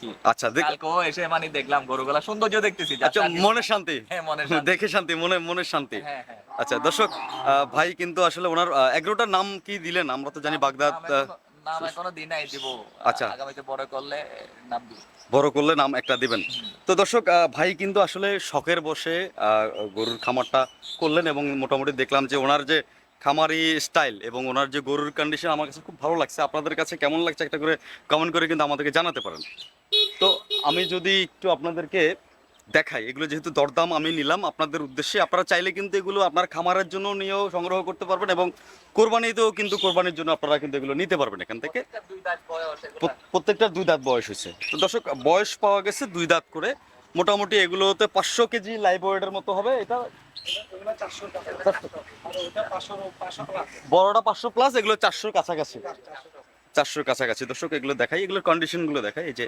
কি। আচ্ছা কালকেও এসে মানে দেখলাম গরুগুলা সৌন্দর্য দেখতেছি। আচ্ছা, মনে শান্তি। হ্যাঁ, মনে শান্তি। দেখে শান্তি, মনের শান্তি। হ্যাঁ, হ্যাঁ। আচ্ছা দর্শক, ভাই কিন্তু আসলে ওনার এগ্রোটার নাম কি দিলেন? আমরা তো জানি বাগদাদ। নাম এখনো দিই নাই, দিব। আচ্ছা, আগামীতে বড় করলে নাম দিব। বড় করলে নাম একটা দিবেন। তো দর্শক, ভাই কিন্তু আসলে শখের বসে গরুর খামারটা করলেন এবং মোটামুটি দেখলাম যে ওনার যে খামারি স্টাইল এবং ওনার যে গরুর কন্ডিশন আমার কাছে খুব ভালো লাগছে। আপনাদের কাছে কেমন লাগছে একটা করে কমেন্ট করে কিন্তু আমাদেরকে জানাতে পারেন। তো আমি যদি একটু আপনাদেরকে দেখাই, এগুলো যেহেতু দরদাম আমি নিলাম আপনাদের উদ্দেশ্যে, আপনারা চাইলে কিন্তু এগুলো আপনার খামারের জন্য নিয়েও সংগ্রহ করতে পারবেন এবং কোরবানিতেও কিন্তু কোরবানির জন্য আপনারা কিন্তু এগুলো নিতে পারবেন এখান থেকে। প্রত্যেকটা 2 দাঁত বয়স এগুলা। প্রত্যেকটার 2 দাঁত বয়স হয়েছে। তো দর্শক, বয়স পাওয়া গেছে 2 দাঁত করে। মোটামুটি এগুলোতে 500 কেজি লাইভ ওয়েটের মতো হবে। এটা বড়টা 500 প্লাস, এগুলো 400 কাছাকাছি। 400 কাছাকাছি। দর্শক এগুলো দেখাই, এগুলোর কন্ডিশনগুলো দেখাই। এই যে